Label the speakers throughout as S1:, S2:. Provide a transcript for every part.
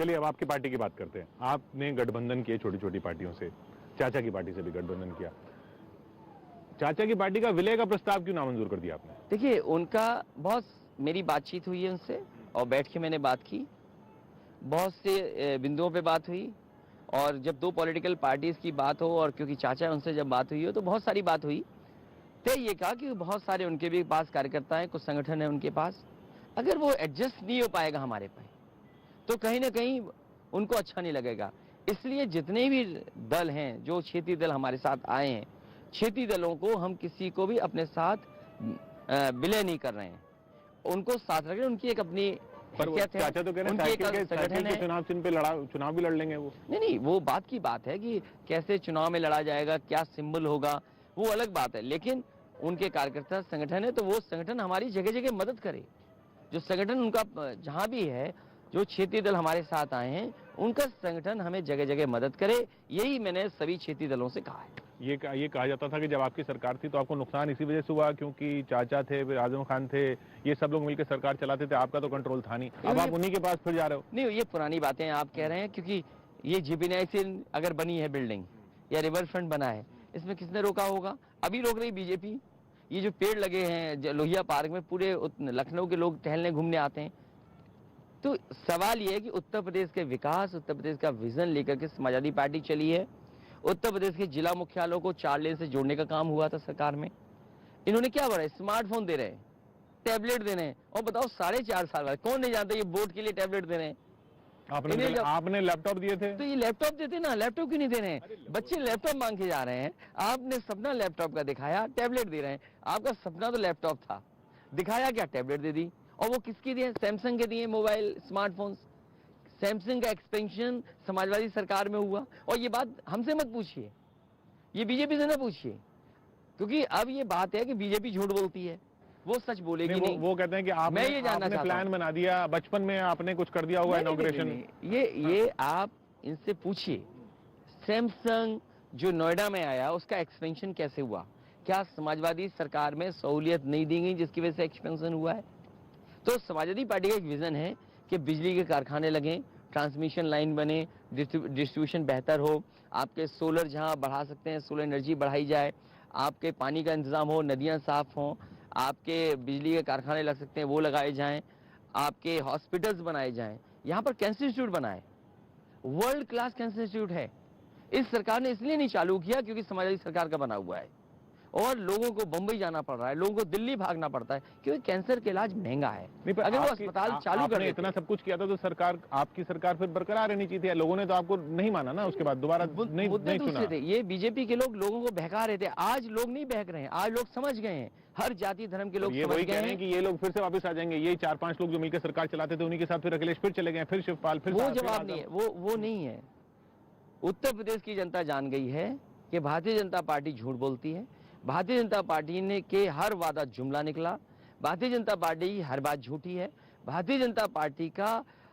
S1: चलिए अब आपकी पार्टी की बात करते हैं। आपने गठबंधन किए छोटी छोटी पार्टियों से, चाचा की पार्टी से भी गठबंधन किया। चाचा की पार्टी का विलय का प्रस्ताव क्यों नामंजूर कर दिया आपने?
S2: देखिए, उनका बहुत मेरी बातचीत हुई है उनसे और बैठ के मैंने बात की, बहुत से बिंदुओं पे बात हुई। और जब दो पॉलिटिकल पार्टीज की बात हो और क्योंकि चाचा उनसे जब बात हुई हो तो बहुत सारी बात हुई। तो ये कहा कि बहुत सारे उनके भी पास कार्यकर्ता हैं, कुछ संगठन है उनके पास, अगर वो एडजस्ट नहीं हो पाएगा हमारे पे तो कहीं ना कहीं उनको अच्छा नहीं लगेगा। इसलिए जितने भी दल हैं, जो क्षेत्रीय दल हमारे साथ आए हैं, क्षेत्रीय दलों को हम किसी को भी अपने साथ विलय नहीं कर रहे हैं, उनको साथ रख रहे हैं। उनकी एक अपनी हैसियत है,
S1: चाचा तो कह रहे हैं
S2: उनकी एक
S1: साइकिल
S2: संगठन
S1: के
S2: है।
S1: चुनाव चिन्ह पे चुनाव भी लड़ लेंगे वो।
S2: नहीं, वो बात की बात है कि कैसे चुनाव में लड़ा जाएगा, क्या सिंबल होगा, वो अलग बात है। लेकिन उनके कार्यकर्ता संगठन है तो वो संगठन हमारी जगह जगह मदद करे। जो संगठन उनका जहां भी है, जो क्षेत्रीय दल हमारे साथ आए हैं, उनका संगठन हमें जगह जगह मदद करे, यही मैंने सभी क्षेत्रीय दलों से कहा है।
S1: ये कहा जाता था कि जब आपकी सरकार थी तो आपको नुकसान इसी वजह से हुआ क्योंकि चाचा थे, फिर आजम खान थे, ये सब लोग मिलकर सरकार चलाते थे, आपका तो कंट्रोल था नहीं। अब आप उन्हीं के पास फिर जा रहे हो।
S2: नहीं, ये पुरानी बातें आप कह रहे हैं, क्योंकि ये जीपीएनआई अगर बनी है बिल्डिंग या रिवर फ्रंट बना है, इसमें किसने रोका होगा? अभी रोक रही बीजेपी। ये जो पेड़ लगे हैं लोहिया पार्क में, पूरे लखनऊ के लोग टहलने घूमने आते हैं। तो सवाल ये है कि उत्तर प्रदेश के विकास, उत्तर प्रदेश का विजन लेकर के समाजवादी पार्टी चली है। उत्तर प्रदेश के जिला मुख्यालयों को 4 लेन से जोड़ने का काम हुआ था सरकार में। इन्होंने क्या बढ़ा? स्मार्टफोन दे रहे हैं, टैबलेट दे रहे हैं, और बताओ 4.5 साल बाद कौन नहीं जानता ये वोट के लिए टैबलेट दे रहे हैं।
S1: आपने लैपटॉप दिए थे
S2: तो ये लैपटॉप देते ना, लैपटॉप क्यों नहीं दे रहे हैं? बच्चे लैपटॉप मांग के जा रहे हैं, आपने सपना लैपटॉप का दिखाया, टैबलेट दे रहे हैं। आपका सपना तो लैपटॉप था, दिखाया क्या? टैबलेट दे दी। और वो किसके दिए? सैमसंग के दिए मोबाइल, स्मार्टफोन्स। सैमसंग का एक्सपेंशन समाजवादी सरकार में हुआ। और ये बात हमसे मत पूछिए, ये बीजेपी से ना पूछिए, क्योंकि अब ये बात है कि बीजेपी झूठ बोलती है, वो सच बोलेगी नहीं।
S1: वो कहते हैं कि आपने प्लान बना दिया, बचपन में आपने कुछ कर दिया होगा, इनॉग्रेशन।
S2: ये आप इनसे पूछिए, सैमसंग जो नोएडा में आया उसका एक्सपेंशन कैसे हुआ? क्या समाजवादी सरकार में सहूलियत नहीं दी गई जिसकी वजह से एक्सपेंशन हुआ है? तो समाजवादी पार्टी का एक विजन है कि बिजली के कारखाने लगें, ट्रांसमिशन लाइन बने, डिस्ट्रीब्यूशन बेहतर हो, आपके सोलर जहां बढ़ा सकते हैं सोलर एनर्जी बढ़ाई जाए, आपके पानी का इंतजाम हो, नदियां साफ हों, आपके बिजली के कारखाने लग सकते हैं वो लगाए जाएं, आपके हॉस्पिटल्स बनाए जाएं। यहाँ पर कैंसर इंस्टीट्यूट बना है, वर्ल्ड क्लास कैंसर इंस्टीट्यूट है। इस सरकार ने इसलिए नहीं चालू किया क्योंकि समाजवादी सरकार का बना हुआ है, और लोगों को बम्बई जाना पड़ रहा है, लोगों को दिल्ली भागना पड़ता है, क्योंकि कैंसर के इलाज महंगा है। अगर वो अस्पताल चालू कर
S1: इतना सब कुछ किया था तो सरकार, आपकी सरकार फिर बरकरार रहनी चाहिए थी। लोगों ने तो आपको नहीं माना ना, उसके बाद दोबारा नहीं चुना।
S2: ये बीजेपी के लोग लोगों को बहका रहे थे, आज लोग नहीं बहक रहे हैं, आज लोग समझ गए हैं, हर जाति धर्म के लोग
S1: ये वही कह रहे हैं कि ये लोग फिर से वापस आ जाएंगे। ये 4-5 लोग जो मिलकर सरकार चलाते थे, उन्हीं के साथ फिर अखिलेश फिर चले गए, फिर शिवपाल, फिर
S2: वो जवाब नहीं है, वो नहीं है। उत्तर प्रदेश की जनता जान गई है कि भारतीय जनता पार्टी झूठ बोलती है। भारतीय जनता पार्टी ने के हर वादा जुमला निकला। भारतीय जनता पार्टी की हर बात झूठी है। भारतीय जनता पार्टी का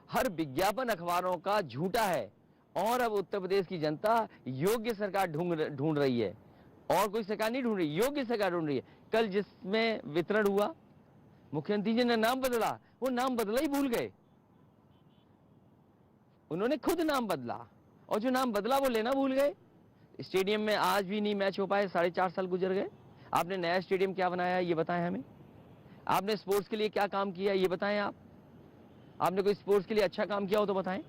S2: हर विज्ञापन अखबारों का झूठा है। और अब उत्तर प्रदेश की जनता योग्य सरकार ढूंढ रही है, और कोई सरकार नहीं ढूंढ रही, योग्य सरकार ढूंढ रही है। कल जिसमें वितरण हुआ, मुख्यमंत्री जी ने नाम बदला, वो नाम बदला ही भूल गए। उन्होंने खुद नाम बदला, और जो नाम बदला वो लेना भूल गए। स्टेडियम में आज भी नहीं मैच हो पाए, 4.5 साल गुजर गए। आपने नया स्टेडियम क्या बनाया ये बताएं हमें। आपने स्पोर्ट्स के लिए क्या काम किया ये बताएं। आपने कोई स्पोर्ट्स के लिए अच्छा काम किया हो तो बताएं।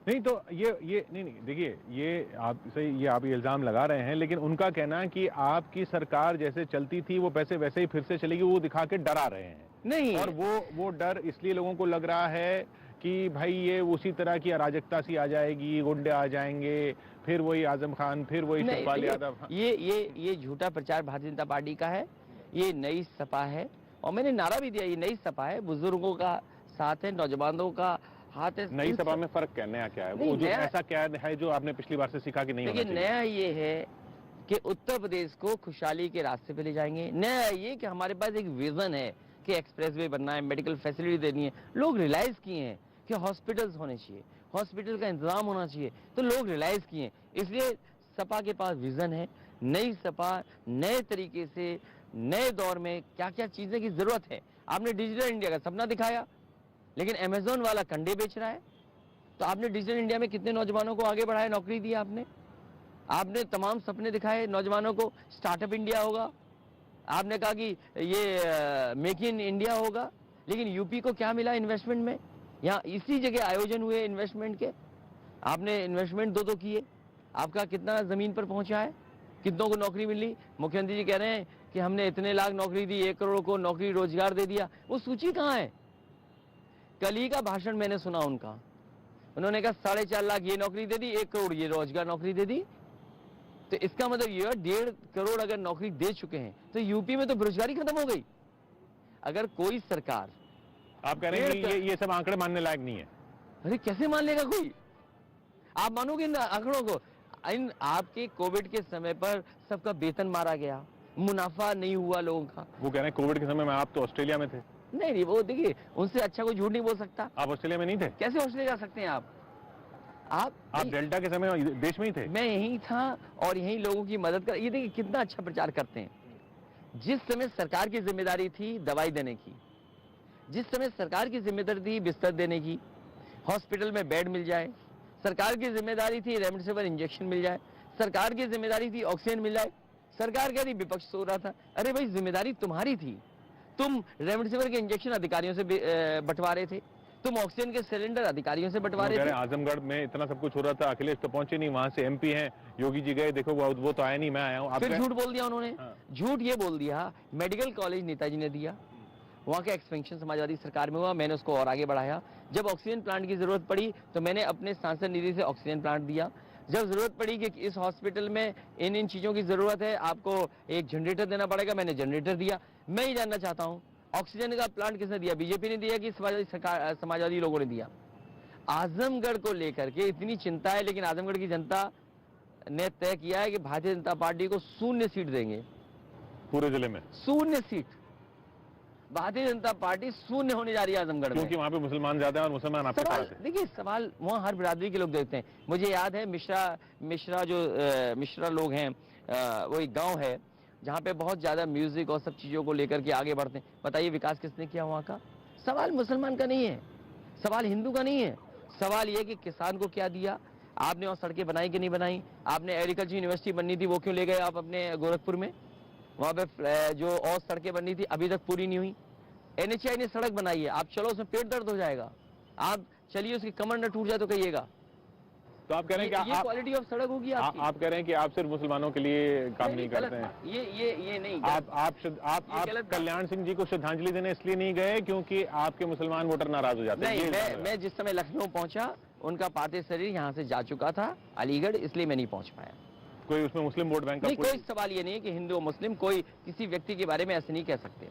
S1: नहीं तो ये नहीं देखिए, ये आप इल्जाम लगा रहे हैं, लेकिन उनका कहना है कि आपकी सरकार जैसे चलती थी वो पैसे वैसे ही फिर से चलेगी, वो दिखा के डरा रहे हैं।
S2: नहीं,
S1: और वो डर इसलिए लोगों को लग रहा है कि भाई ये उसी तरह की अराजकता सी आ जाएगी, गुंडे आ जाएंगे, फिर वही आजम खान, फिर वही शिवपाल यादव।
S2: ये झूठा प्रचार भारतीय जनता पार्टी का है। ये नई सपा है, और मैंने नारा भी दिया, ये नई सपा है, बुजुर्गों का साथ है, नौजवानों का हाथ है।
S1: नई सपा में फर्क क्या, नया क्या है? वो जो ऐसा क्या है जो आपने पिछली बार से सीखा कि नहीं होना चाहिए?
S2: नया ये है कि उत्तर प्रदेश को खुशहाली के रास्ते पे ले जाएंगे। नया ये कि हमारे पास एक विजन है कि एक्सप्रेसवे बनना है, मेडिकल फैसिलिटी देनी है। लोग रियलाइज किए हैं कि हॉस्पिटल्स होने चाहिए, हॉस्पिटल का इंतजाम होना चाहिए, तो लोग रियलाइज किए। इसलिए सपा के पास विजन है। नई सपा नए तरीके से नए दौर में क्या क्या चीजें की जरूरत है। आपने डिजिटल इंडिया का सपना दिखाया, लेकिन अमेजोन वाला कंडे बेच रहा है, तो आपने डिजिटल इंडिया में कितने नौजवानों को आगे बढ़ाया, नौकरी दी आपने? आपने तमाम सपने दिखाए नौजवानों को, स्टार्टअप इंडिया होगा, आपने कहा कि ये मेक इन इंडिया होगा, लेकिन यूपी को क्या मिला इन्वेस्टमेंट में? यहाँ इसी जगह आयोजन हुए इन्वेस्टमेंट के, आपने इन्वेस्टमेंट दो किए, आपका कितना जमीन पर पहुंचा है, कितनों को नौकरी मिली? मुख्यमंत्री जी कह रहे हैं कि हमने इतने लाख नौकरी दी, 1 करोड़ को नौकरी रोजगार दे दिया। वो सूची कहाँ है? कल ही का भाषण मैंने सुना उनका, उन्होंने कहा 4.5 लाख ये नौकरी दे दी, 1 करोड़ ये रोजगार नौकरी दे दी। तो इसका मतलब ये 1.5 करोड़ अगर नौकरी दे चुके हैं तो यूपी में तो बेरोजगारी खत्म हो गई। अगर कोई सरकार,
S1: आप कह रहे हैं कि ये सब आंकड़े मानने लायक नहीं है।
S2: अरे कैसे मान लेगा कोई? आप मानोगे इन आंकड़ों को? इन आपके कोविड के समय पर सबका वेतन मारा गया, मुनाफा नहीं हुआ लोगों का।
S1: वो कह रहे हैं कोविड के समय में आप तो ऑस्ट्रेलिया में थे।
S2: नहीं, वो देखिए, उनसे अच्छा कोई झूठ नहीं बोल सकता।
S1: आप ऑस्ट्रेलिया में नहीं थे?
S2: कैसे ऑस्ट्रेलिया जा सकते हैं आप?
S1: आप डेल्टा के समय देश में ही थे?
S2: मैं यहीं था और यहीं लोगों की मदद कर। ये देखिए कितना अच्छा प्रचार करते हैं। जिस समय सरकार की जिम्मेदारी थी दवाई देने की, जिस समय सरकार की जिम्मेदारी थी बिस्तर देने की, हॉस्पिटल में बेड मिल जाए, सरकार की जिम्मेदारी थी रेमडेसिविर इंजेक्शन मिल जाए, सरकार की जिम्मेदारी थी ऑक्सीजन मिल जाए, सरकार कह रही विपक्ष सो रहा था। अरे भाई, जिम्मेदारी तुम्हारी थी, तुम रेमडेसिविर के इंजेक्शन अधिकारियों से बंटवा रहे थे, तुम ऑक्सीजन के सिलेंडर अधिकारियों से बंटवा रहे थे।
S1: आजमगढ़ में इतना सब कुछ हो रहा था, अखिलेश तो पहुंचे नहीं, वहां से एमपी हैं, योगी जी गए, देखो वो तो आया नहीं, मैं आया हूँ।
S2: फिर झूठ बोल दिया उन्होंने।
S1: हाँ।
S2: झूठ ये बोल दिया मेडिकल कॉलेज नेताजी ने दिया, वहाँ का एक्सपेंशन समाजवादी सरकार में हुआ, मैंने उसको और आगे बढ़ाया। जब ऑक्सीजन प्लांट की जरूरत पड़ी तो मैंने अपने सांसद निधि से ऑक्सीजन प्लांट दिया। जब जरूरत पड़ी कि इस हॉस्पिटल में इन चीजों की जरूरत है, आपको एक जनरेटर देना पड़ेगा, मैंने जनरेटर दिया। मैं ही जानना चाहता हूँ, ऑक्सीजन का प्लांट किसने दिया? बीजेपी ने दिया कि समाजवादी लोगों ने दिया? आजमगढ़ को लेकर के इतनी चिंता है, लेकिन आजमगढ़ की जनता ने तय किया है कि भारतीय जनता पार्टी को 0 सीट देंगे।
S1: पूरे जिले में
S2: 0 सीट भारतीय जनता पार्टी 0 होने जा रही है आजमगढ़ में,
S1: क्योंकि वहाँ पे मुसलमान ज्यादा है और मुसलमान आपके
S2: सवाल
S1: पास है।
S2: देखिए, सवाल वहाँ हर बिरादरी के लोग देखते हैं। मुझे याद है मिश्रा लोग हैं, वो एक गांव है जहाँ पे बहुत ज्यादा म्यूजिक और सब चीजों को लेकर के आगे बढ़ते हैं। बताइए विकास किसने किया वहाँ का? सवाल मुसलमान का नहीं है, सवाल हिंदू का नहीं है, सवाल ये कि किसान को क्या दिया आपने, और सड़कें बनाई कि नहीं बनाई आपने? एग्रीकल्चर यूनिवर्सिटी बननी थी, वो क्यों ले गए आप अपने गोरखपुर में? वहाँ पे जो और सड़कें बननी थी अभी तक पूरी नहीं हुई। NHAI ने सड़क बनाई है, आप चलो उसमें पेट दर्द हो जाएगा, आप चलिए उसकी कमर न टूट जाए तो कहिएगा।
S1: तो आप कह रहे हैं कि
S2: ये क्वालिटी ऑफ सड़क होगी आपकी?
S1: आप कह रहे हैं कि आप सिर्फ मुसलमानों के लिए काम नहीं करते हैं।
S2: ये नहीं,
S1: आप कल्याण सिंह जी को श्रद्धांजलि देने इसलिए नहीं गए क्योंकि आपके मुसलमान वोटर नाराज हो जाते हैं?
S2: नहीं, मैं जिस समय लखनऊ पहुंचा उनका पार्थिव शरीर यहाँ से जा चुका था अलीगढ़, इसलिए मैं नहीं पहुंच पाया।
S1: कोई उसमें मुस्लिम वोट बैंक का
S2: नहीं, कोई सवाल ये नहीं है कि हिंदू और मुस्लिम, कोई किसी व्यक्ति के बारे में ऐसे नहीं कह सकते।